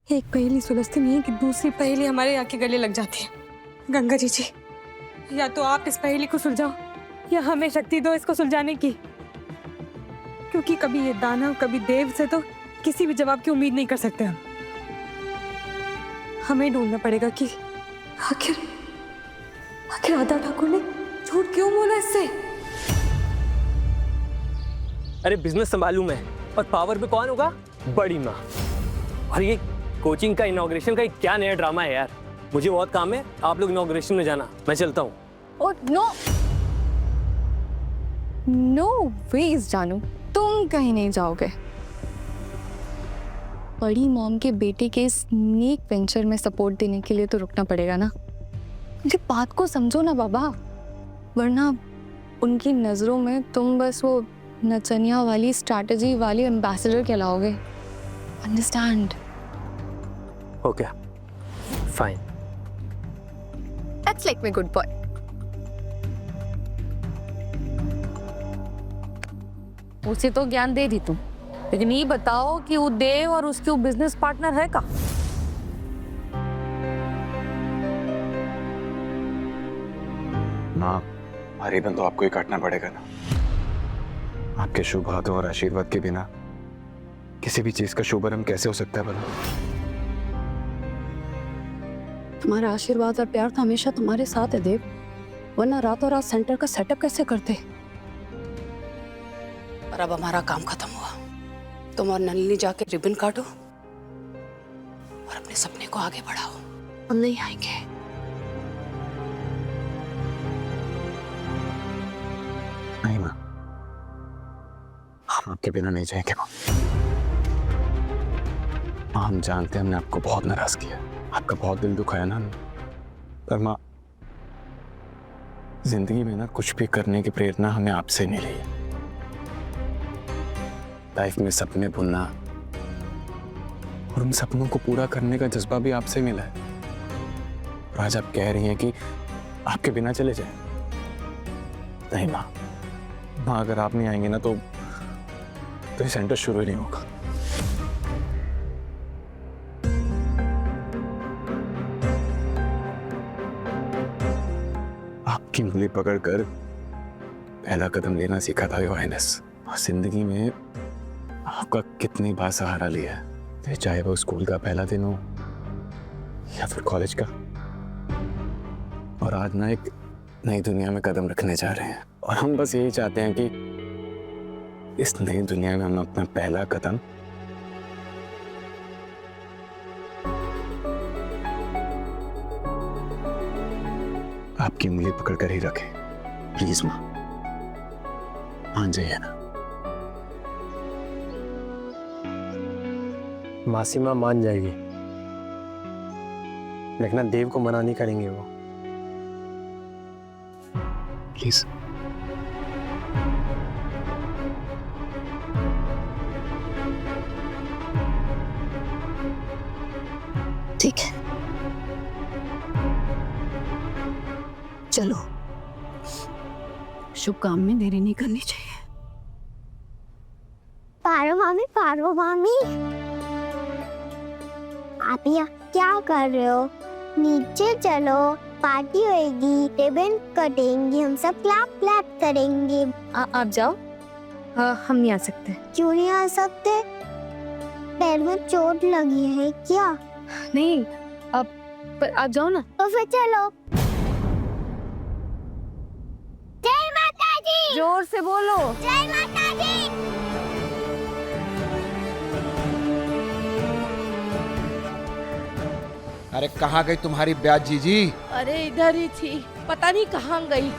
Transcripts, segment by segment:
एक पहेली सुलझती नहीं है कि दूसरी पहेली हमारे आके गले लग जाती है। गंगा जी, या तो आप इस पहेली को सुलझाओ या हमें शक्ति दो इसको सुलझाने की, क्योंकि कभी ये दानव कभी देव से तो किसी भी जवाब की उम्मीद नहीं कर सकते हम। हमें ढूंढना पड़ेगा कि आखिर राधा ठाकुर ने झूठ क्यों बोला इससे। अरे बिजनेस संभालूं मैं, और पावर पे कौन होगा? बड़ी माँ। और ये कोचिंग का इनॉग्रेशन का क्या नया ड्रामा है यार। मुझे बहुत काम है, आप लोग इनॉग्रेशन में जाना, मैं चलता हूँ। और नो वेज जानू, तुम कहीं नहीं जाओगे। बड़ी मॉम के बेटे के इस नेक वेंचर में सपोर्ट देने के लिए तो रुकना पड़ेगा ना। मुझे बात को समझो ना बाबा, वरना उनकी नजरों में तुम बस वो नचनिया वाली स्ट्रैटेजी वाली एम्बेसडर कहलाओगे। Understand? Okay fine. That's like my good boy. उसे तो ज्ञान दे दी तुम, लेकिन ये बताओ कि वो देव और उसके वो बिजनेस पार्टनर है का? माँ, हमारी बन तो आपको ही काटना पड़ेगा ना। आपके शुभ हाथों और आशीर्वाद के बिना किसी भी चीज का शुभारंभ कैसे हो सकता है भला? तुम्हारा आशीर्वाद और प्यार तो हमेशा तुम्हारे साथ है देव, वरना रातों रात सेंटर का सेटअप कैसे करते। और अब हमारा काम खत्म हुआ, तुम और नलिनी जाके रिबन काटो और अपने सपने को आगे बढ़ाओ। हम नहीं आएंगे। नहीं माँ, हम आपके बिना नहीं जाएंगे माँ। हम जानते हैं हमने आपको बहुत नाराज किया, आपका बहुत दिल दुखाया ना हमने। पर माँ, जिंदगी में ना कुछ भी करने की प्रेरणा हमें आपसे मिली है। लाइफ में सपने बुनना और उन सपनों को पूरा करने का जज्बा भी आपसे मिला है। और आज आप कह रही हैं कि आपके बिना चले जाए। नहीं माँ, माँ अगर आप नहीं आएंगे ना तो ये सेंटर शुरू ही नहीं होगा। आपकी उंगली पकड़कर पहला कदम लेना सीखा था योर हाइनेस। और जिंदगी में आपका कितनी बार सहारा लिया है, चाहे वो स्कूल का पहला दिन हो या फिर कॉलेज का। और आज ना एक नई दुनिया में कदम रखने जा रहे हैं, और हम बस यही चाहते हैं कि इस नई दुनिया में हम अपना पहला कदम आपकी उंगली पकड़कर ही रखें। प्लीज माँ, मान जाइए ना। मासी माँ मान जाएगी, लेकिन देव को मना नहीं करेंगे वो। प्लीज। ठीक है, चलो, शुभ काम में देरी नहीं करनी चाहिए। पारो मामी, आप यहाँ क्या कर रहे हो? नीचे चलो, पार्टी होएगी, रिबन कटेंगे, हम सब क्लैप क्लैप करेंगे। आप जाओ, हम नहीं आ सकते। क्यों नहीं आ सकते? पैर में चोट लगी है क्या? नहीं, पर आप जाओ ना। तो फिर चलो। जय माता दी। जोर से बोलो। जय माता दी। अरे कहाँ गई तुम्हारी ब्याज जीजी? अरे इधर ही थी, पता नहीं कहाँ गई।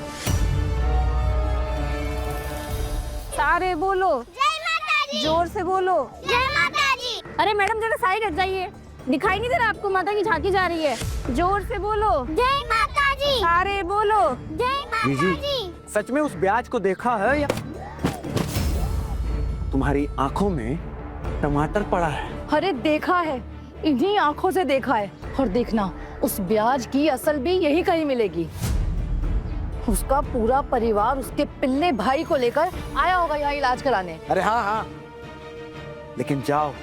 सारे बोलो। जय माता दी। जोर से बोलो। जय माता दी। अरे मैडम जरा साइड हट जाइए, दिखाई नहीं दे रहा आपको माता की झांकी जा रही है। जोर से बोलो। जय माता दी। सारे बोलो। जय माता दी। सच में उस ब्याज को देखा है या तुम्हारी आंखों में टमाटर पड़ा है? अरे देखा है, इन्हीं आंखों से देखा है। और देखना, उस ब्याज की असल भी यही कहीं मिलेगी। उसका पूरा परिवार उसके पिल्ले भाई को लेकर आया होगा यहाँ इलाज कराने। अरे हाँ हाँ, लेकिन जाओ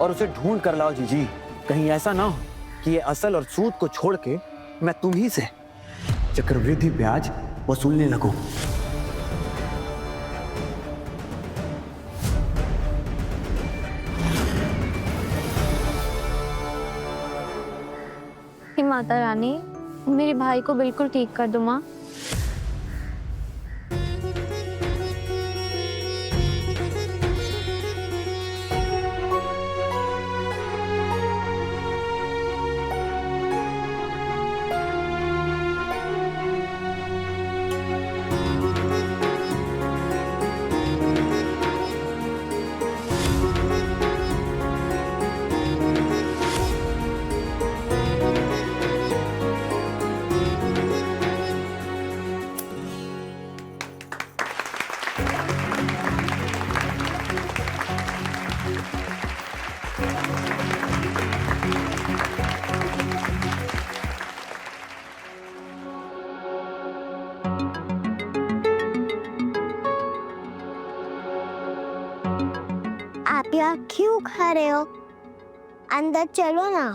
और उसे ढूंढ कर लाओ जीजी। कहीं ऐसा ना हो कि ये असल और सूद को छोड़ के मैं तुम्ही से चक्रवृद्धि ब्याज वसूलने लगूं। हे माता रानी, मेरे भाई को बिल्कुल ठीक कर दो माँ। आप यहाँ क्यों खड़े हो? अंदर चलो ना।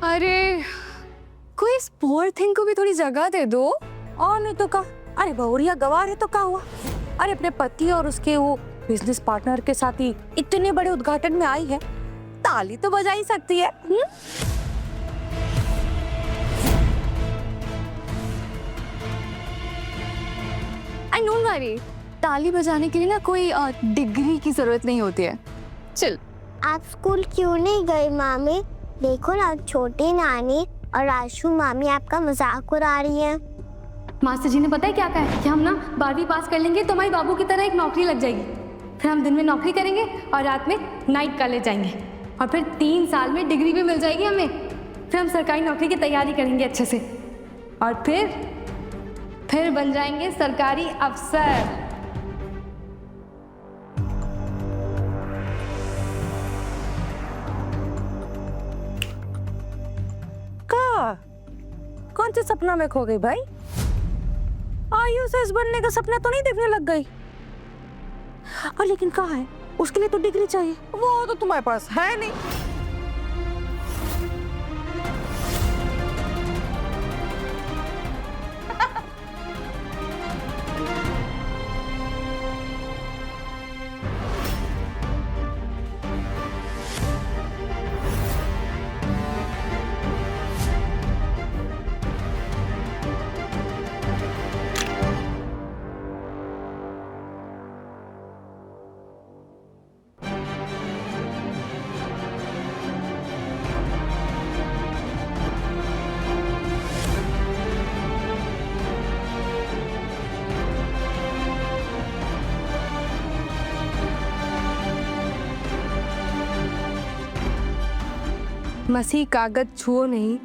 अरे कोई इस पोअर थिंग को भी थोड़ी जगह दे दो। और नहीं तो का, अरे बहुरिया गवार है तो क्या हुआ? अरे अपने पति और उसके वो बिजनेस पार्टनर के साथ ही इतने बड़े उद्घाटन में आई है, ताली तो बजा ही सकती है। आई डोंट वरी, ताली बजाने के लिए ना कोई डिग्री की जरूरत नहीं होती है। चल। आप स्कूल क्यों नहीं गए मामी? देखो ना, छोटी नानी और राशु मामी आपका मजाक उड़ा रही है। मास्टर जी ने पता है क्या कहा है कि हम ना 12वीं पास कर लेंगे तो हमारे बाबू की तरह एक नौकरी लग जाएगी। फिर हम दिन में नौकरी करेंगे और रात में नाइट कॉलेज जाएंगे और फिर 3 साल में डिग्री भी मिल जाएगी हमें। फिर हम सरकारी नौकरी की तैयारी करेंगे अच्छे से और फिर बन जाएंगे सरकारी अफसर। कौन से सपना में खो गई भाई? आईएएस बनने का सपना तो नहीं देखने लग गई? और लेकिन कहाँ है? उसके लिए तो डिग्री चाहिए, वो तो तुम्हारे पास है नहीं। मसी कागज छुओ नहीं,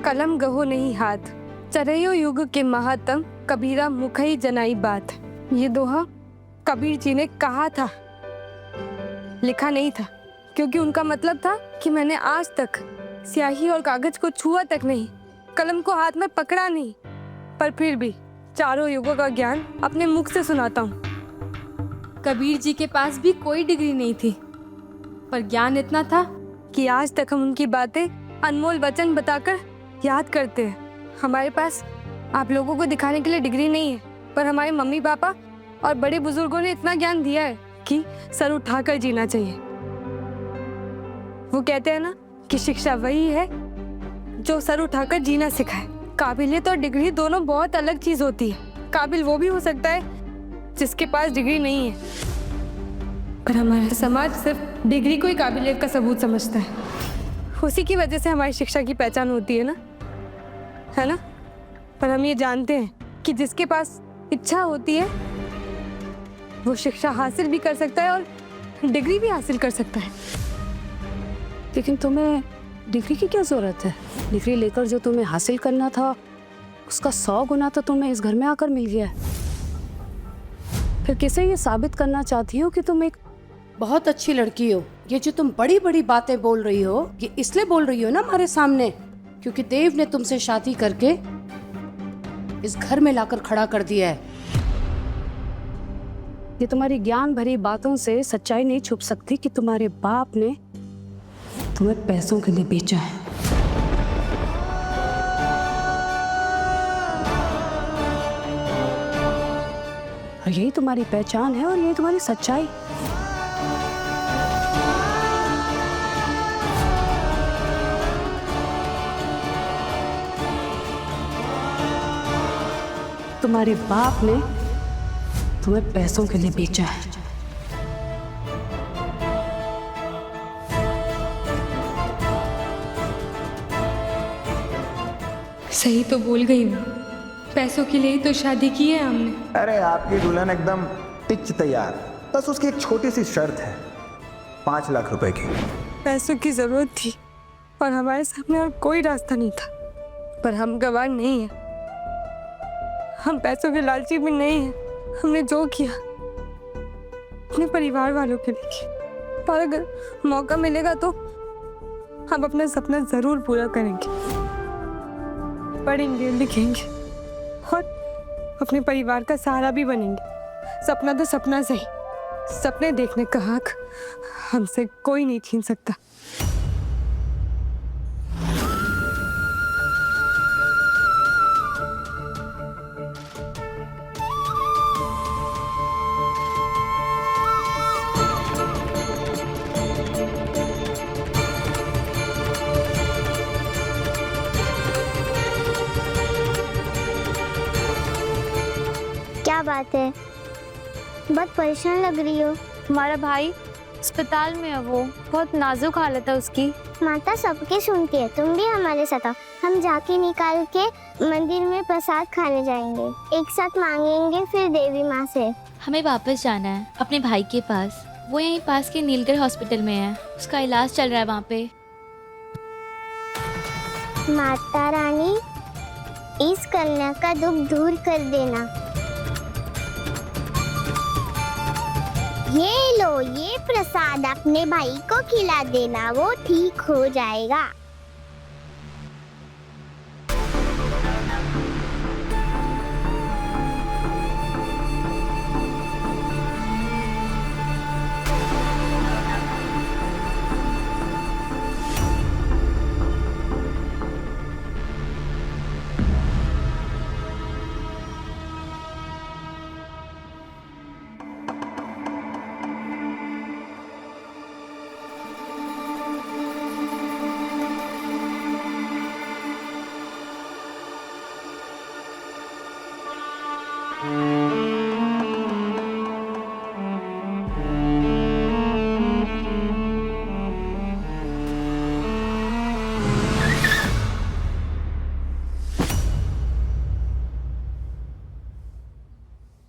कलम गहो नहीं हाथ, चरयो युग के महात्म कबीरा मुखई जनाई बात। ये दोहा कबीर जी ने कहा था, लिखा नहीं था, क्योंकि उनका मतलब था कि मैंने आज तक स्याही और कागज को छुआ तक नहीं, कलम को हाथ में पकड़ा नहीं, पर फिर भी चारों युगों का ज्ञान अपने मुख से सुनाता हूँ। कबीर जी के पास भी कोई डिग्री नहीं थी, पर ज्ञान इतना था कि आज तक हम उनकी बातें अनमोल वचन बताकर याद करते हैं। हमारे पास आप लोगों को दिखाने के लिए डिग्री नहीं है, पर हमारे मम्मी पापा और बड़े बुजुर्गों ने इतना ज्ञान दिया है कि सर उठाकर जीना चाहिए। वो कहते हैं ना कि शिक्षा वही है जो सर उठाकर जीना सिखाए। काबिलियत और डिग्री दोनों बहुत अलग चीज होती है। काबिल वो भी हो सकता है जिसके पास डिग्री नहीं है, पर हमारा समाज सिर्फ डिग्री को ही काबिलियत का सबूत समझता है। उसी की वजह से हमारी शिक्षा की पहचान होती है ना? पर हम ये जानते हैं कि जिसके पास इच्छा होती है वो शिक्षा हासिल भी कर सकता है और डिग्री भी हासिल कर सकता है। लेकिन तुम्हें डिग्री की क्या जरूरत है? डिग्री लेकर जो तुम्हें हासिल करना था उसका 100 गुना तो तुम्हें इस घर में आकर मिल गया है। फिर किसे ये साबित करना चाहती हो कि तुम एक बहुत अच्छी लड़की हो? ये जो तुम बड़ी बड़ी बातें बोल रही हो, ये इसलिए बोल रही हो ना हमारे सामने, क्योंकि देव ने तुमसे शादी करके इस घर में लाकर खड़ा कर दिया है। ये तुम्हारी ज्ञान भरी बातों से सच्चाई नहीं छुप सकती कि तुम्हारे बाप ने तुम्हें पैसों के लिए बेचा है। और यही तुम्हारी पहचान है और यही तुम्हारी सच्चाई। तुम्हारे बाप ने तुम्हें पैसों के लिए बेचा है। सही तो बोल गई हूँ, पैसों के लिए ही तो शादी की है हमने। अरे आपकी दुल्हन एकदम टिच तैयार, बस उसकी एक छोटी सी शर्त है, 5 लाख रुपए की। पैसों की जरूरत थी और हमारे सामने और कोई रास्ता नहीं था, पर हम गवार नहीं है, हम पैसों के लालची भी नहीं है। हमने जो किया अपने परिवार वालों के लिए किया, पर अगर मौका मिलेगा तो हम अपना सपना जरूर पूरा करेंगे, पढ़ेंगे लिखेंगे और अपने परिवार का सहारा भी बनेंगे। सपना तो सपना सही, सपने देखने का हक हमसे कोई नहीं छीन सकता। क्या बात है, बहुत परेशान लग रही हो। हमारा भाई अस्पताल में है, वो बहुत नाजुक हालत है उसकी। माता सबकी सुनती है, तुम भी हमारे साथ आओ। हम जाके निकाल के मंदिर में प्रसाद खाने जाएंगे, एक साथ मांगेंगे फिर देवी माँ से। हमें वापस जाना है अपने भाई के पास, वो यहीं पास के नीलगढ़ हॉस्पिटल में है, उसका इलाज चल रहा है वहाँ पे। माता रानी इस कन्या का दुख दूर कर देना। ये लो, ये प्रसाद अपने भाई को खिला देना, वो ठीक हो जाएगा।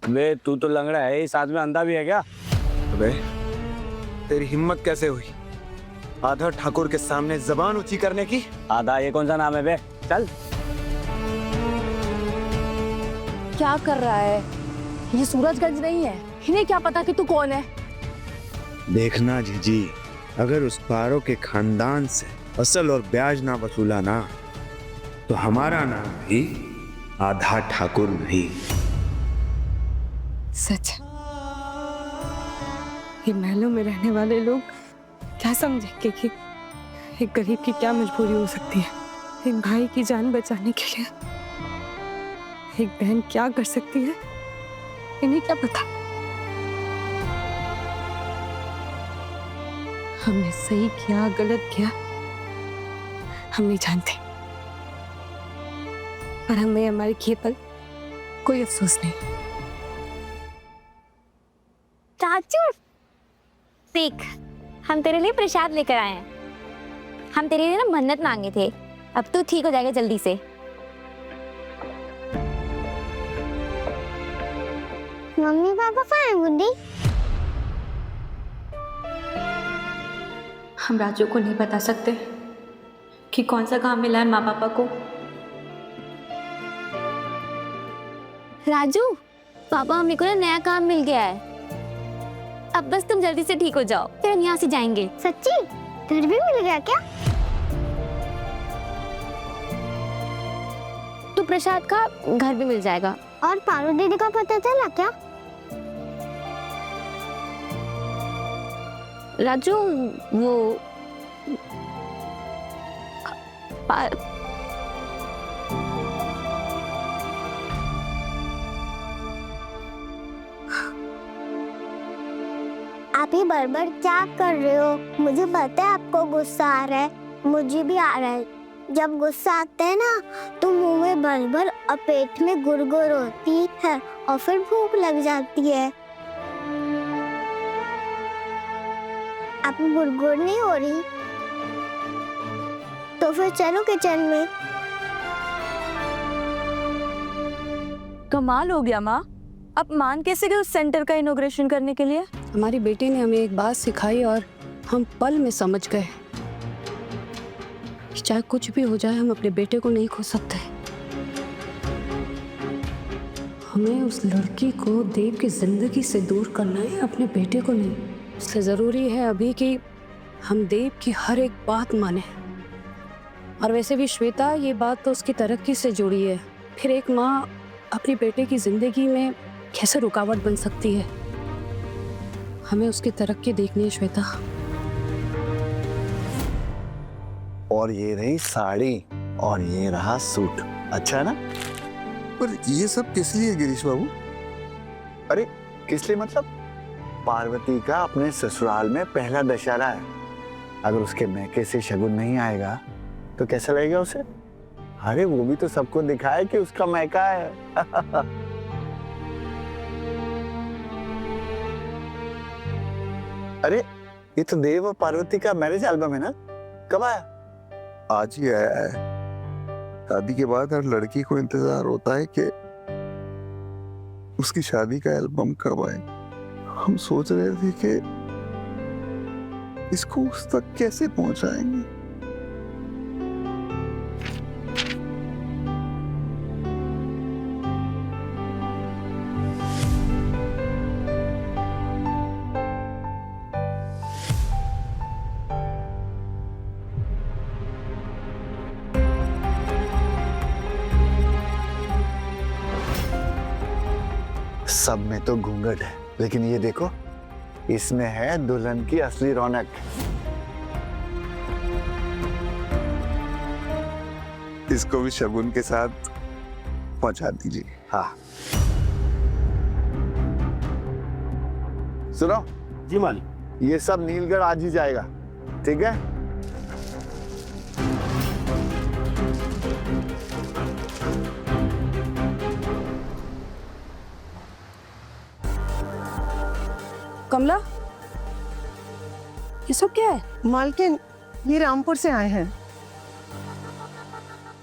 बे तू तो लंगड़ा है ही, साथ में अंधा भी है क्या? अबे तेरी हिम्मत कैसे हुई आधा ठाकुर के सामने जबान ऊंची करने की? आधा ये कौन सा नाम है बे? चल। क्या कर रहा है? ये सूरजगंज नहीं है, इन्हें क्या पता कि तू कौन है? देखना जीजी, अगर उस पारो के खानदान से असल और ब्याज ना वसूला ना, तो हमारा नाम भी आधा ठाकुर नहीं। सच, ये महलों में रहने वाले लोग क्या समझेंगे कि एक गरीब की क्या मजबूरी हो सकती है। एक भाई की जान बचाने के लिए एक बहन क्या कर सकती है, इन्हें क्या पता। हमने सही किया गलत किया हम नहीं जानते, पर हमें हमारे किए पर कोई अफसोस नहीं। चाचू देख, हम तेरे लिए प्रसाद लेकर आए हैं। हम तेरे लिए ना मन्नत मांगे थे, अब तू ठीक हो जाएगा जल्दी से। मम्मी पापा कहाँ हैं बुड्ढी? हम राजू को नहीं बता सकते कि कौन सा काम मिला है माँ पापा को। राजू, पापा मम्मी को ना नया काम मिल गया है, अब बस तुम जल्दी से ठीक हो जाओ, फिर हम यहाँ से जाएंगे। सच्ची? घर भी मिल गया क्या? तू प्रसाद खा, घर भी मिल जाएगा। और पारू दीदी का पता चला क्या? राजू वो आप ये बड़बड़ क्या कर रहे हो? मुझे पता है आपको गुस्सा आ रहा है, मुझे भी आ रहा है। जब गुस्सा आता है ना तो मुंह में बड़बड़ और पेट में गुड़गुड़ होती है और फिर भूख लग जाती है। आप गुड़गुड़ नहीं हो रही तो फिर चलो किचन में। कमाल हो गया माँ, आप मान कैसे गए उस सेंटर का इनॉग्रेशन करने के लिए? हमारी बेटी ने हमें एक बात सिखाई और हम पल में समझ गए कि चाहे कुछ भी हो जाए हम अपने बेटे को नहीं खो सकते। हमें उस लड़की को देव की जिंदगी से दूर करना है, अपने बेटे को नहीं। इसलिए जरूरी है अभी कि हम देव की हर एक बात माने। और वैसे भी श्वेता, ये बात तो उसकी तरक्की से जुड़ी है। फिर एक माँ अपने बेटे की जिंदगी में कैसे रुकावट बन सकती है? हमें उसकी तरक्की देखनी है श्वेता। और ये रही साड़ी और ये रहा सूट, अच्छा है ना? पर ये सब किस लिए गिरीश बाबू? अरे किस लिए मतलब? पार्वती का अपने ससुराल में पहला दशहरा है। अगर उसके मैके से शगुन नहीं आएगा तो कैसा लगेगा उसे? अरे वो भी तो सबको दिखाए कि उसका मैका है। अरे ये तो देव और पार्वती का मैरिज एल्बम है ना? कब आया? आज ही आया है। शादी के बाद हर लड़की को इंतजार होता है कि उसकी शादी का एल्बम कब आए। हम सोच रहे थे कि इसको उस तक कैसे पहुंचाएंगे। सब में तो घूंघट है, लेकिन ये देखो, इसमें है दुल्हन की असली रौनक। इसको भी शगुन के साथ पहुंचा दीजिए। हाँ सुनो जी मालिक, ये सब नीलगढ़ आज ही जाएगा, ठीक है? कमला, ये सब क्या है? मालकिन, ये रामपुर से आए हैं।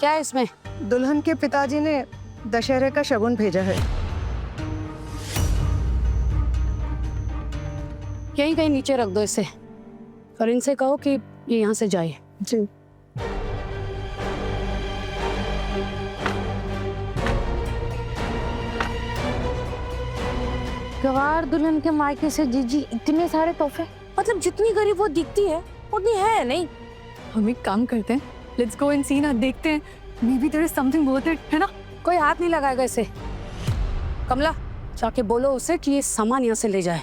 क्या है इसमें? दुल्हन के पिताजी ने दशहरे का शगुन भेजा है। यहीं कहीं नीचे रख दो इसे और इनसे कहो कि ये यहाँ से जाए। जी। गवार दुल्हन के मायके से जीजी इतने सारे तोहफे, मतलब जितनी गरीब वो दिखती है उतनी है नहीं। हम एक काम करते हैं, लेट्स गो एंड सी ना, देखते हैं, may be there is something worth it, है ना? कोई हाथ नहीं लगाएगा इसे। कमला, जाके बोलो उसे कि ये सामान यहाँ से ले जाए।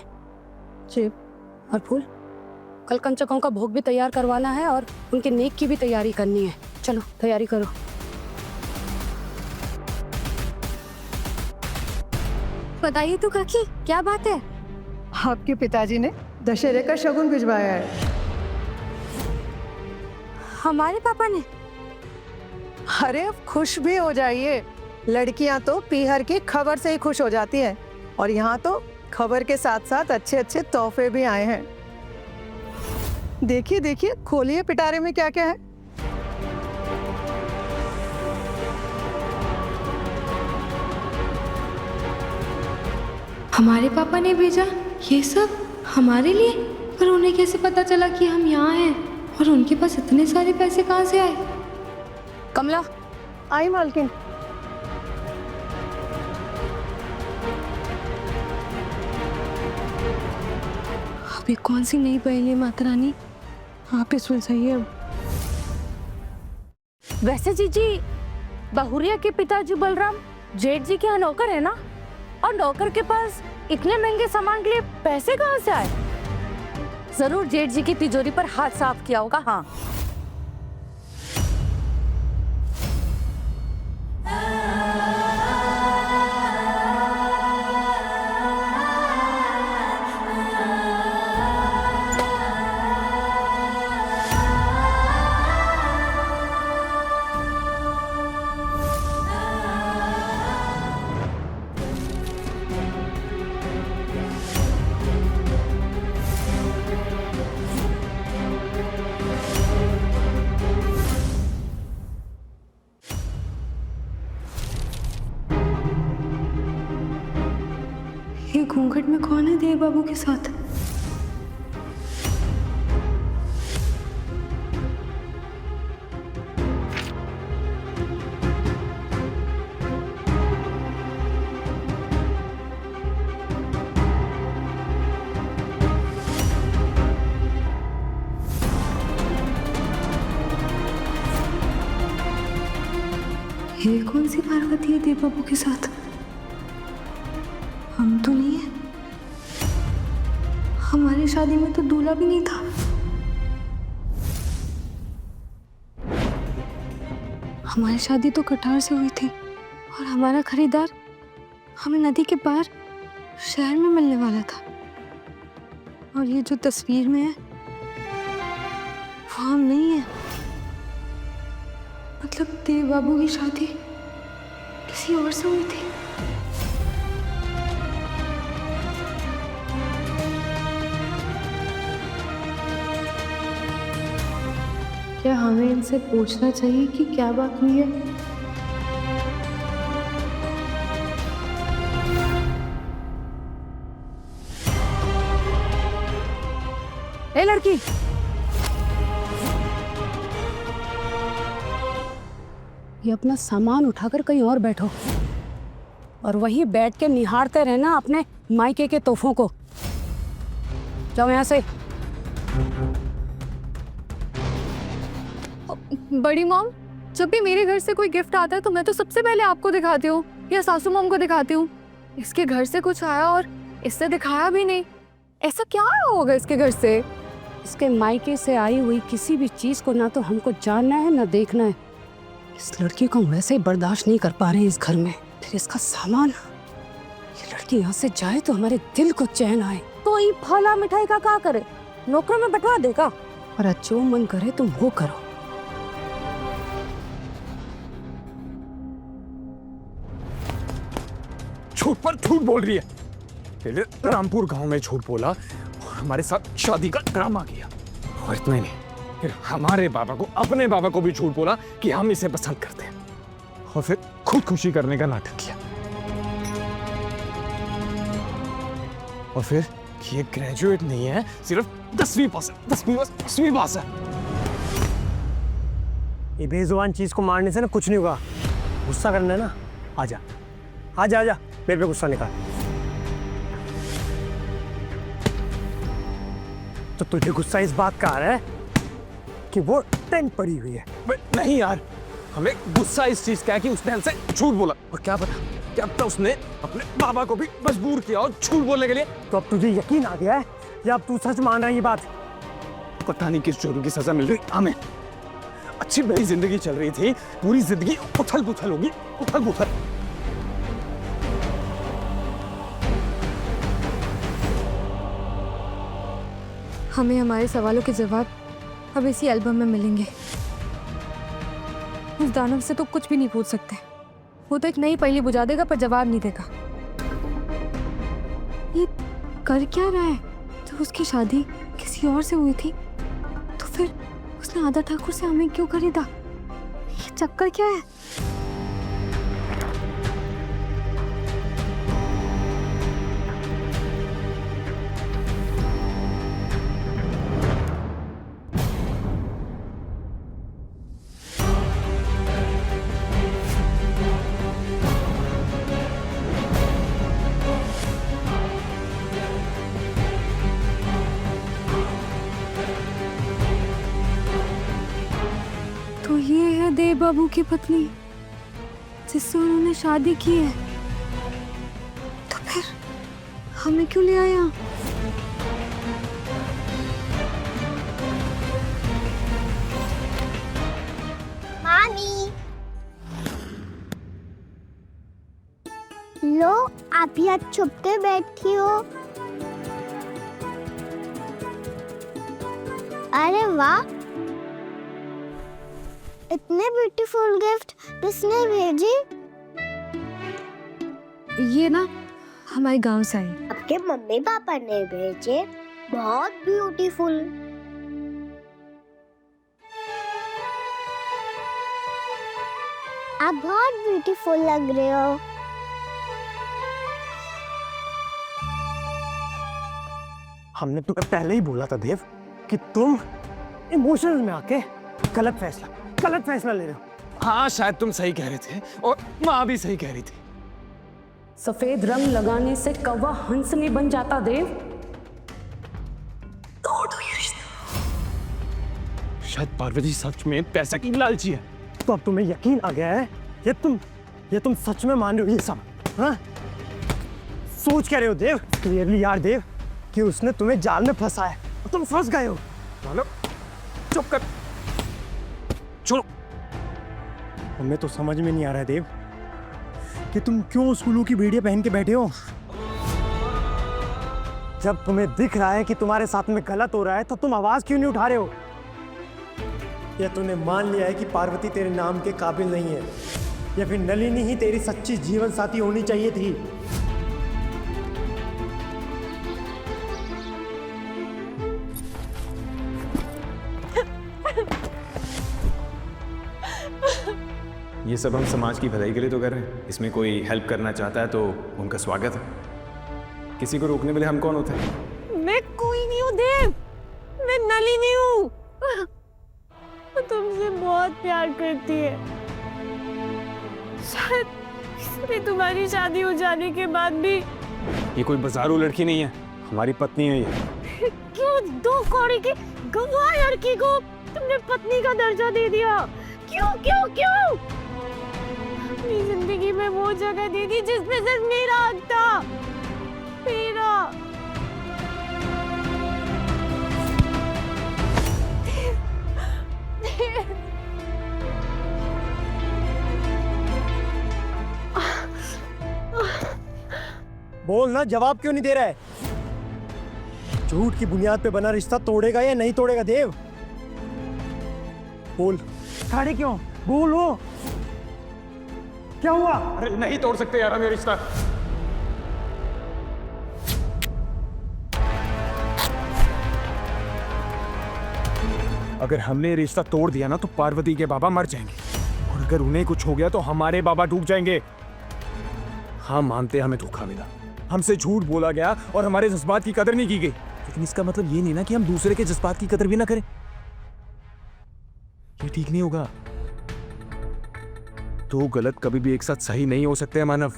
जी। और फूल, कल कंचकों का भोग भी तैयार करवाना है और उनके नेक की भी तैयारी करनी है। चलो तैयारी करो। बताइए तो काकी, क्या बात है? आपके पिताजी ने दशहरे का शगुन भिजवाया है। हमारे पापा ने? अरे अब खुश भी हो जाइए, लड़कियां तो पीहर की खबर से ही खुश हो जाती हैं और यहाँ तो खबर के साथ साथ अच्छे अच्छे तोहफे भी आए हैं। देखिए देखिए, खोलिए पिटारे में क्या क्या है। हमारे पापा ने भेजा ये सब हमारे लिए? पर उन्हें कैसे पता चला कि हम यहाँ हैं? और उनके पास इतने सारे पैसे कहाँ से आए? कमला, आई मालकिन। अभी कौन सी नई पहेली माता रानी? आप ही सुलझाइए अब। वैसे जीजी, बहुरिया के पिताजी बलराम जेठ जी के यहाँ नौकर है ना, और नौकर के पास इतने महंगे सामान के लिए पैसे कहाँ से आए? जरूर जेठ जी की तिजोरी पर हाथ साफ किया होगा। हाँ, ये घूंघट में कौन है देव बाबू के साथ? ये कौन सी पार्वती है देव बाबू के साथ? हम तो नहीं है। हमारी शादी में तो दूल्हा भी नहीं था। हमारी शादी तो कटार से हुई थी और हमारा खरीदार हमें नदी के पार शहर में मिलने वाला था। और ये जो तस्वीर में है वो हम नहीं है। मतलब देव बाबू की शादी किसी और से हुई थी। क्या हमें इनसे पूछना चाहिए कि क्या बात हुई है? ए लड़की, ये अपना सामान उठाकर कहीं और बैठो और वहीं बैठ के निहारते रहना अपने मायके के तोहफों को। जाओ यहाँ से। बड़ी मॉम, जब भी मेरे घर से कोई गिफ्ट आता है तो मैं तो सबसे पहले आपको दिखाती हूँ या सासू मॉम को दिखाती हूँ। इसके घर से कुछ आया और इससे दिखाया भी नहीं। ऐसा क्या आया होगा इसके घर से? इसके मायके से आई हुई किसी भी चीज को ना तो हमको जानना है ना देखना है। इस लड़की को हम वैसे ही बर्दाश्त नहीं कर पा रहे हैं इस घर में, फिर इसका सामान। ये लड़की यहाँ से जाए तो हमारे दिल को चैन आए। तो ये फला मिठाई का क्या करे? नौकरों में बंटवा देगा। और आज जो मन करे तुम वो करो। झूठ पर झूठ बोल रही है। पहले रामपुर गांव में झूठ बोला और हमारे साथ शादी का ड्रामा किया, और इतना ही नहीं, फिर हमारे बाबा को, अपने बाबा को भी झूठ बोला कि हम इसे पसंद करते हैं, और फिर खुदकुशी करने का नाटक किया। और फिर ये ग्रेजुएट नहीं है, सिर्फ 10वीं पास है। 10वीं पास है। ये बेजुबान चीज को मारने से ना कुछ नहीं होगा। गुस्सा करना है ना, आजा आजा आजा, मेरे पे गुस्सा निकाल। तो तुझे गुस्सा इस बात का आ रहा है कि वो टेंट पड़ी हुई है? नहीं यार, हमें गुस्सा इस चीज का है कि उसने हमसे झूठ बोला, और क्या पता क्या पता उसने अपने बाबा को भी मजबूर किया और झूठ बोलने के लिए। तो अब तुझे यकीन आ गया है या अब तू सच मान रहा है ये बात? पता नहीं किस जुर्म की सजा मिल रही हमें। अच्छी बड़ी जिंदगी चल रही थी, पूरी जिंदगी उथल पुथल होगी, उथल पुथल। हमें हमारे सवालों के जवाब अब इसी एल्बम में मिलेंगे। उस दानव से तो कुछ भी नहीं पूछ सकते। वो तो एक नई पहेली बुझा देगा पर जवाब नहीं देगा। ये कर क्या रहा है? तो उसकी शादी किसी और से हुई थी तो फिर उसने आधा ठाकुर से हमें क्यों खरीदा? ये चक्कर क्या है? तो ये है देव बाबू की पत्नी जिससे उन्होंने शादी की है। तो फिर हमें क्यों ले आया? लो आप यहाँ छुप के बैठी हो। अरे वाह, इतने ब्यूटीफुल गिफ्ट किसने भेजी? ये ना हमारे गांव से आई। आपके मम्मी पापा ने भेजे, बहुत ब्यूटीफुल। आप बहुत ब्यूटीफुल लग रहे हो। हमने तुम्हें पहले ही बोला था देव कि तुम इमोशनल में आके गलत फैसला ले रहे हो। हाँ शायद तुम सही कह रहे थे और माँ भी सही कह रही थी। सफेद रंग लगाने से कौवा हंस नहीं बन जाता देव। शायद पार्वती सच में पैसे की लालची है। तो अब तुम्हें यकीन आ गया है ये तुम सच में मान रहे हो ये सब? हाँ? सोच क्या रहे हो देव? क्लियरली यार देव कि उसने तुम्हें जाल में फंसाया और तुम फंस गए हो। मानो चुप कर, छोड़ो। हमें तो समझ में नहीं आ रहा है देव कि तुम क्यों उस उल्लू की भेड़िया पहन के बैठे हो। जब तुम्हें दिख रहा है कि तुम्हारे साथ में गलत हो रहा है तो तुम आवाज क्यों नहीं उठा रहे हो? या तूने मान लिया है कि पार्वती तेरे नाम के काबिल नहीं है, या फिर नलिनी ही तेरी सच्ची जीवन साथी होनी चाहिए थी? ये सब हम समाज की भलाई के लिए तो कर रहे हैं। इसमें कोई हेल्प करना चाहता है तो उनका स्वागत है। किसी को रोकने वाले हम कौन होते हैं? मैं कोई नहीं हूँ देव, मैं नलिनी हूँ। वो तुमसे बहुत प्यार करती है। शायद इसलिए तुम्हारी शादी हो जाने के बाद भी। ये कोई बाजारू लड़की नहीं है, हमारी पत्नी है ये। क्यों दो कौड़ी की गंवार लड़की को तुमने पत्नी का दर्जा दे दिया? क्यों क्यों क्यों? अपनी जिंदगी में वो जगह दे दी जिसमें सिर्फ मेरा हक था, मेरा। बोल ना, जवाब क्यों नहीं दे रहा है? झूठ की बुनियाद पे बना रिश्ता तोड़ेगा या नहीं तोड़ेगा देव? बोल। खड़े क्यों? बोलो, क्या हुआ? अरे नहीं तोड़ सकते यार हमें रिश्ता। अगर हमने रिश्ता तोड़ दिया ना तो पार्वती के बाबा मर जाएंगे, और अगर उन्हें कुछ हो गया तो हमारे बाबा डूब जाएंगे। हाँ मानते हमें धोखा मिला, हमसे झूठ बोला गया और हमारे जज्बात की कदर नहीं की गई, लेकिन इसका मतलब ये नहीं ना कि हम दूसरे के जज्बात की कदर भी ना करें। ये ठीक नहीं होगा। दो गलत कभी भी एक साथ सही नहीं हो सकते हैं मानव,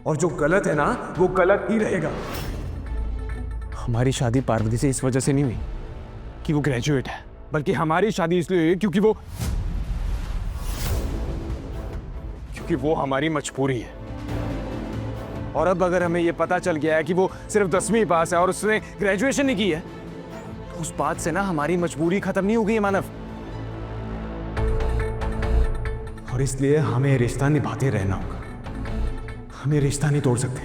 और जो गलत है ना वो गलत ही रहेगा। हमारी शादी पार्वती से इस वजह से नहीं हुई कि वो ग्रेजुएट है, बल्कि हमारी शादी इसलिए हुई क्योंकि वो हमारी मजबूरी है। और अब अगर हमें ये पता चल गया है कि वो सिर्फ 10वीं पास है और उसने ग्रेजुएशन नहीं की है, तो उस बात से ना हमारी मजबूरी खत्म नहीं हो गई है मानव। और इसलिए हमें रिश्ता निभाते रहना होगा, हमें रिश्ता नहीं तोड़ सकते।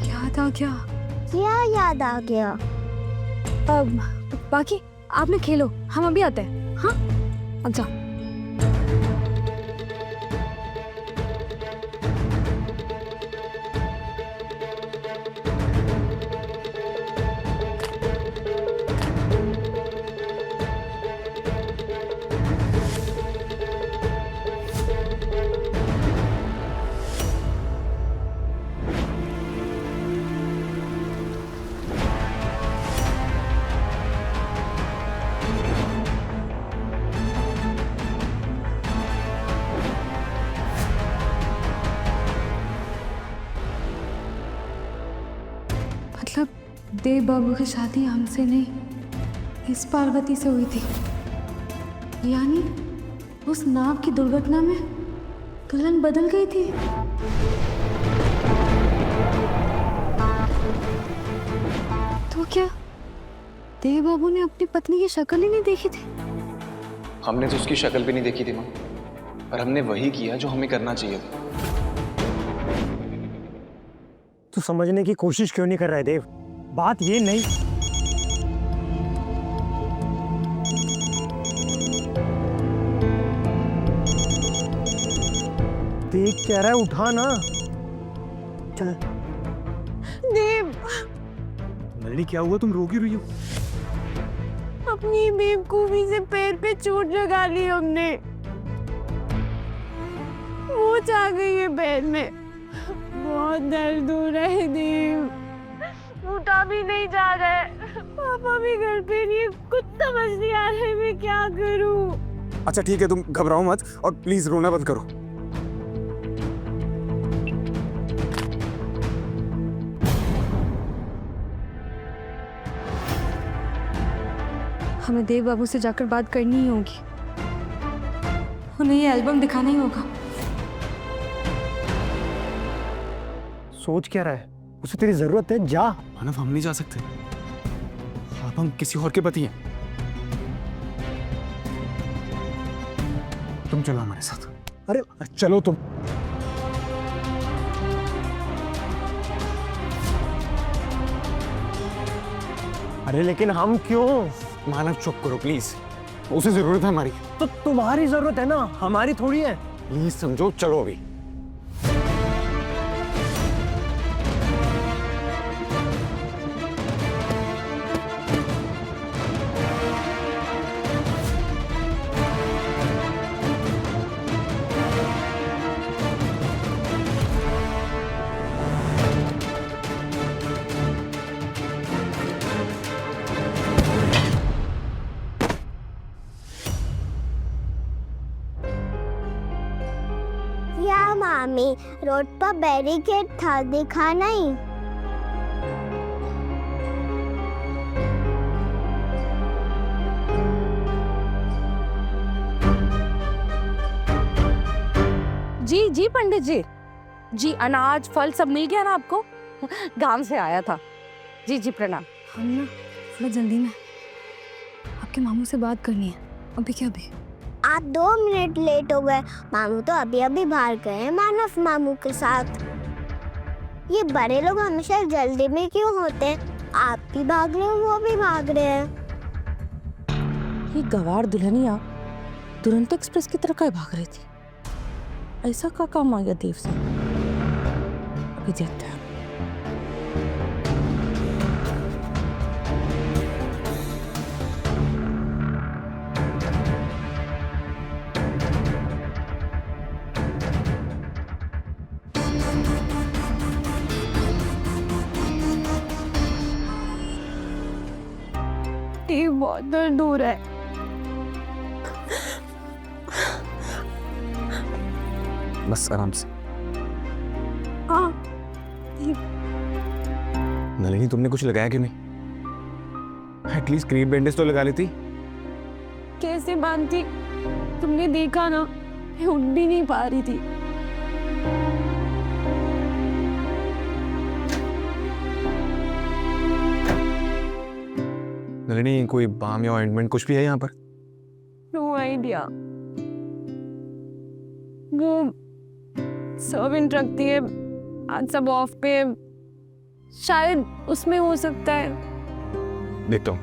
याद आ गया। क्या याद आ गया? अब बाकी आपने खेलो, हम अभी आते हैं। हाँ अब जाओ। मतलब देव बाबू की शादी हमसे नहीं, इस पार्वती से हुई थी। यानी उस नाव की दुर्घटना में दुल्हन बदल गई थी। तो क्या देव बाबू ने अपनी पत्नी की शक्ल ही नहीं देखी थी। हमने तो उसकी शक्ल भी नहीं देखी थी माँ, पर हमने वही किया जो हमें करना चाहिए था। तू समझने की कोशिश क्यों नहीं कर रहा है देव? बात ये नहीं। देख क्या रहा है, उठा ना। चल। देव, नलिनी क्या हुआ, तुम रो क्यों रही हो? अपनी बेवकूफी से पैर पे चोट लगा ली हमने। मोच आ गई है पैर में, बहुत दर्द हो रहा है देव। उठा भी नहीं जा रहा है, पापा भी घर पे नहीं है, कुछ समझ नहीं आ रहा है मैं क्या करूं। अच्छा ठीक है, तुम घबराओ मत और प्लीज रोना बंद करो। हमें देव बाबू से जाकर बात करनी ही होगी, उन्हें ये एल्बम दिखाना ही होगा। सोच क्या रहा है? उसे तेरी जरूरत है, जा। मानव, हम नहीं जा सकते, अब हम किसी और के पति हैं। तुम चलो हमारे साथ। अरे चलो तुम। अरे लेकिन हम क्यों? मानव चुप करो प्लीज, उसे जरूरत है हमारी। तो तुम्हारी जरूरत है ना, हमारी थोड़ी है। प्लीज समझो, चलो अभी। या मामी, रोड पर बैरिकेड था, दिखा नहीं? जी जी पंडित जी, जी अनाज फल सब मिल गया ना आपको? गांव से आया था। जी जी प्रणाम। हम ना थोड़ा जल्दी में आपके मामू से बात करनी है। अभी क्या अभी? आप 2 मिनट लेट हो गए। मामू तो अभी अभी बाहर गए हैं मानव मामू के साथ। ये बड़े लोग हमेशा जल्दी में क्यों होते हैं? आप भी भाग रहे हो, वो भी भाग रहे हैं। ये गवार दुल्हनिया दुरंतो एक्सप्रेस की तरह का भाग रही थी। ऐसा का काम आ गया देव से? अभी देखते हैं। देव, बहुत दर्द हो रहा है। बस आराम से। हाँ। नलिनी, तुमने कुछ लगाया क्यों नहीं? एटलीस्ट क्रीम बैंडेज तो लगा लेती। कैसे बांधती? तुमने देखा ना, मैं उठ भी नहीं पा रही थी। नलिनी, कोई बाम या ऑइंटमेंट कुछ भी है यहाँ पर? No idea. वो सर्वेंट रखती है, आज सब ऑफ पे, शायद उसमें हो सकता है। देखता हूँ।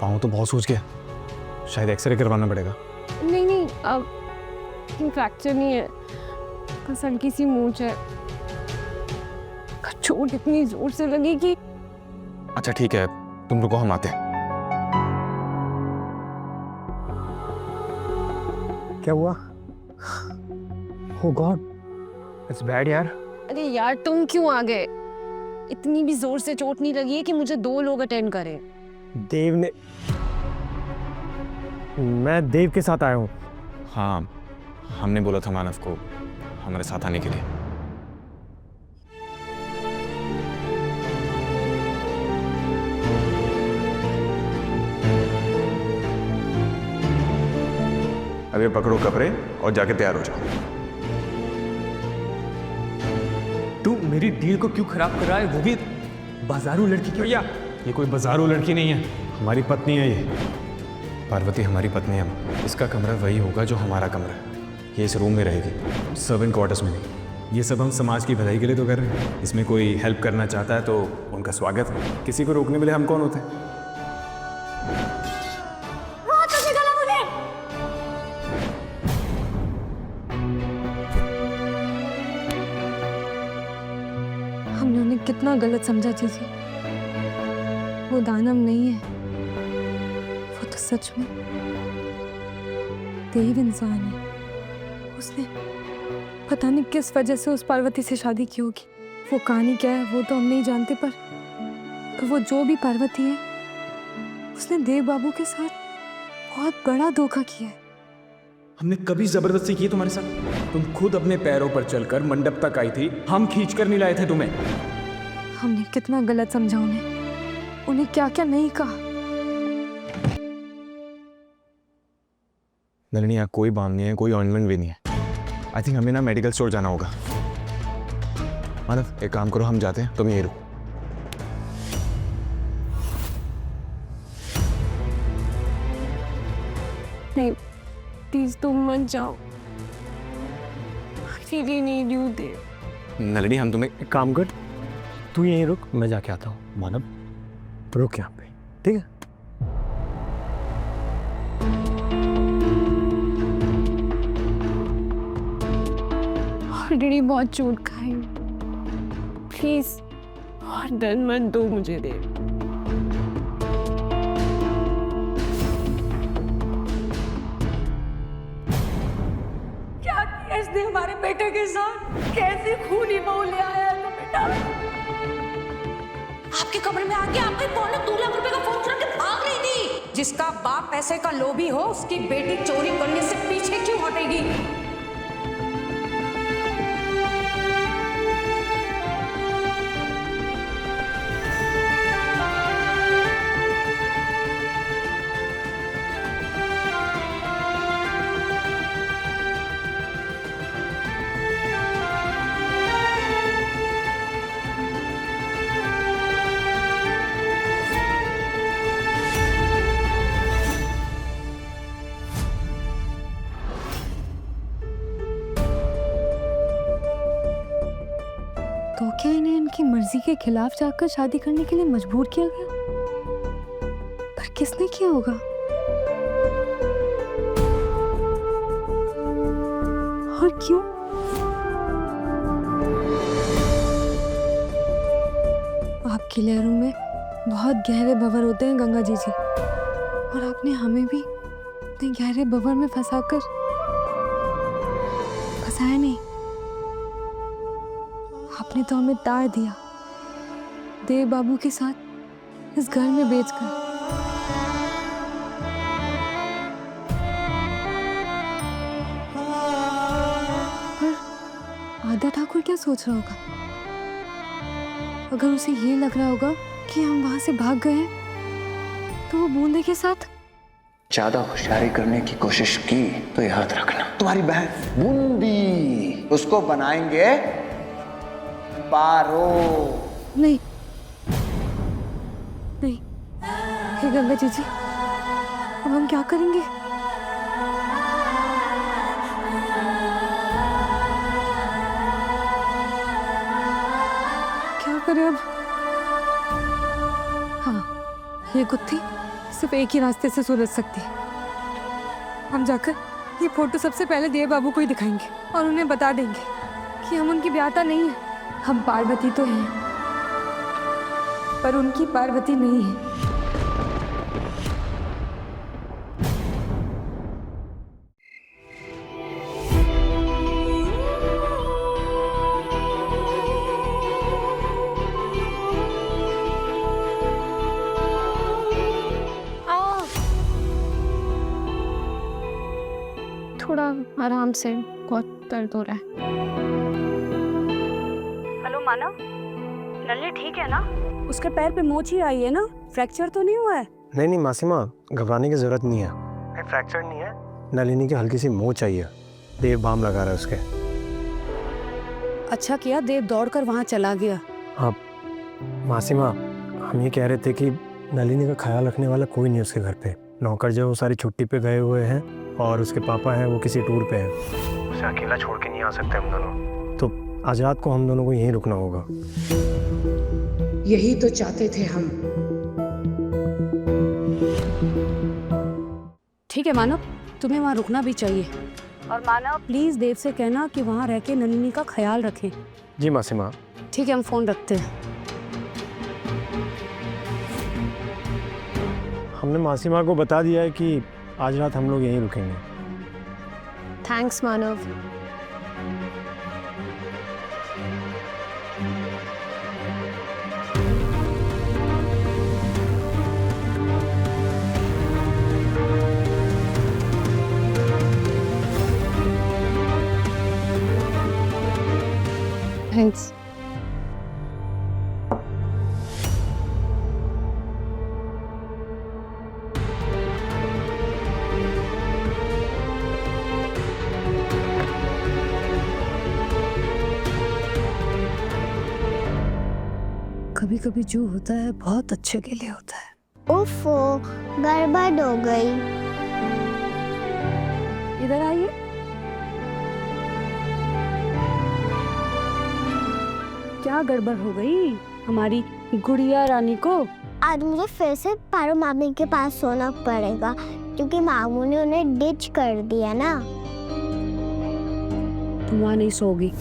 पाँव तो बहुत सूज गया, शायद एक्सरे करवाना पड़ेगा। नहीं नहीं, अब फ्रैक्चर नहीं है, बस हल्की सी मूंछ है। चोट इतनी जोर से लगी कि। अच्छा ठीक है, तुम रुको, हम आते हैं। क्या हुआ? Oh God, it's bad यार। अरे यार, तुम क्यों आ गए? इतनी भी जोर से चोट नहीं लगी है कि मुझे 2 लोग अटेंड करें। देव ने, मैं देव के साथ आया हूँ। हाँ, हमने बोला था मानव को हमारे साथ आने के लिए। अब ये पकड़ो कपड़े और जाके तैयार हो जाओ। तू मेरी डील को क्यों खराब कर रहा है, वो भी बाजारू लड़की की? भैया ये कोई बाजारू लड़की नहीं है, हमारी पत्नी है ये। पार्वती हमारी पत्नी है, इसका कमरा वही होगा जो हमारा कमरा है। ये इस रूम में रहेगी, सर्वेंट क्वार्टर्स में नहीं। ये सब हम समाज की भलाई के लिए तो कर रहे हैं। इसमें कोई हेल्प करना चाहता है तो उनका स्वागत है, किसी को रोकने वाले हम कौन होते हैं? हमने उन्हें कितना गलत समझा जीजी। वो दानव नहीं है, वो तो सच में देव इंसान है। उसने पता नहीं किस वजह से उस पार्वती से शादी की होगी। वो कहानी क्या है वो तो हम नहीं जानते, पर वो जो भी पार्वती है उसने देव बाबू के साथ बहुत बड़ा धोखा किया है। हमने कभी जबरदस्ती की तुम्हारे साथ? तुम खुद अपने पैरों पर चलकर मंडप तक आई थी, हम खींच कर नहीं लाए थे तुम्हें। हमने कितना गलत समझा उन्हें क्या क्या नहीं कहा। नलिनी यहाँ कोई बाम नहीं है, कोई ऑइंटमेंट भी नहीं है। आई थिंक हमें ना मेडिकल स्टोर जाना होगा। मानव एक काम करो, हम जाते हैं, तुम यहीं रुको। नहीं प्लीज तुम मत जाओ, I really need you there. Nalini हम तुम्हें एक काम कर, तू यहीं रुक, मैं जाके आता हूँ। मानव रुक यहाँ पे, ठीक है? ऑलरेडी बहुत चोट खाई, प्लीज और दर्द मत दो मुझे दे। क्या किया इसने हमारे बेटे के साथ? कैसे खूनी बहू ले आया तो बेटा? आपके कमरे में आके आपके 2 लाख रुपए का फोन चुरा के भाग रही थी। जिसका बाप पैसे का लोभी हो, उसकी बेटी चोरी करने से पीछे क्यों हटेगी? तो क्या इन्हें इनकी मर्जी के खिलाफ जाकर शादी करने के लिए मजबूर किया गया? पर किसने किया होगा? और क्यों? आपकी लहरों में बहुत गहरे भंवर होते हैं गंगा जी, और आपने हमें भी इतने गहरे भंवर में फंसाया नहीं। आपने तो हमें तार दिया देव बाबू के साथ इस घर में बेचकर। पर आदा ठाकुर क्या सोच रहा होगा? अगर उसे ये लग रहा होगा कि हम वहां से भाग गए हैं, तो वो बूंदे के साथ ज्यादा होशियारी करने की कोशिश की तो याद रखना, तुम्हारी बहन बूंदी, उसको बनाएंगे पारो। नहीं नहीं, हे गंगा जी, अब हम क्या करेंगे? क्या करें अब? हाँ, ये गुत्थी सिर्फ एक ही रास्ते से सुलझ सकती है। हम जाकर ये फोटो सबसे पहले देव बाबू को ही दिखाएंगे और उन्हें बता देंगे कि हम उनकी ब्याहता नहीं है। हम पार्वती तो हैं, पर उनकी पार्वती नहीं है। थोड़ा आराम से, बहुत दर्द हो रहा है। हेलो मानव, नलिनी ठीक है ना? उसके पैर पे मोच ही आई है ना? फ्रैक्चर तो नहीं हुआ है? नहीं मासीमा, घबराने की जरूरत नहीं है। फ्रैक्चर नहीं है, नलिनी की हल्की सी मोच आई है, देव बाम लगा रहा है उसके। अच्छा किया देव दौड़कर वहाँ चला गया। हाँ मासीमा, हम ये कह रहे थे कि नलिनी का ख्याल रखने वाला कोई नहीं उसके घर पे। नौकर जो वो सारी छुट्टी पे गए हुए हैं और उसके पापा हैं वो किसी टूर पे हैं। उसे अकेला छोड़ के नहीं आ सकते हम दोनों, तो आज रात को हम दोनों को यहीं रुकना होगा। यही तो चाहते थे हम। ठीक है मानव, तुम्हें वहाँ रुकना भी चाहिए। और मानव प्लीज देव से कहना कि वहाँ रह के नलिनी का ख्याल रखें। जी मासीमा। ठीक है, हम फोन रखते हैं। हमने मासीमा को बता दिया है कि आज रात हम लोग यहीं रुकेंगे। थैंक्स मानव। थैंक्स। कभी कभी जो होता है बहुत अच्छे के लिए होता है। उफ़ो, गड़बड़ हो गई। इधर आइए। क्या गड़बड़ हो गई हमारी गुड़िया रानी को? आज मुझे फिर से पारो मामी के पास सोना पड़ेगा क्योंकि मामू ने उन्हें डिच कर दिया ना। तुम वहाँ नहीं सोगी,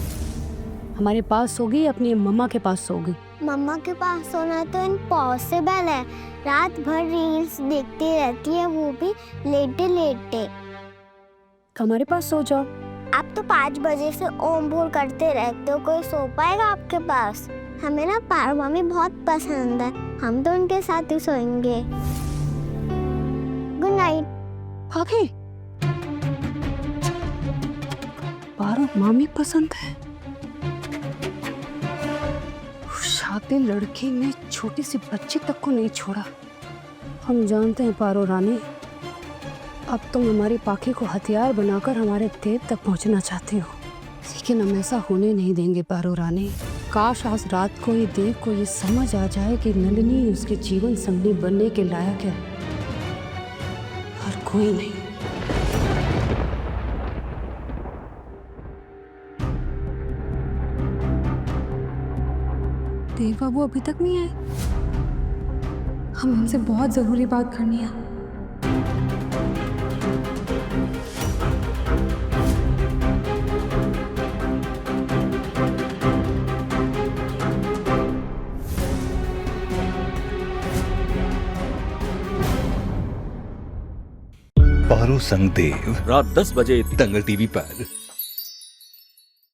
हमारे पास सोगी, अपनी मम्मा के पास सोगी। मम्मा के पास सोना तो इम्पॉसिबल है। रात भर रील्स देखती रहती है, वो भी लेटे लेटे। हमारे पास सो जाओ। आप तो 5 बजे से ओम बोल करते रहते हो, कोई सो पाएगा आपके पास? हमें ना पारो मामी बहुत पसंद है, हम तो उनके साथ ही सोएंगे। Good night. भाभी, पारो मामी पसंद है? शादी लड़की ने छोटी सी बच्ची तक को नहीं छोड़ा। हम जानते हैं पारो रानी, अब तुम हमारी पाखी को हथियार बनाकर हमारे देव तक पहुंचना चाहती हो, लेकिन हम ऐसा होने नहीं देंगे पारो रानी। काश आज रात को ही देव को ये समझ आ जाए कि नलिनी उसके जीवन संगनी बनने के लायक है और कोई नहीं। देव बाबू अभी तक नहीं आए। हमें उनसे बहुत जरूरी बात करनी है। पारो संग देव, रात 10 बजे दंगल टीवी पर।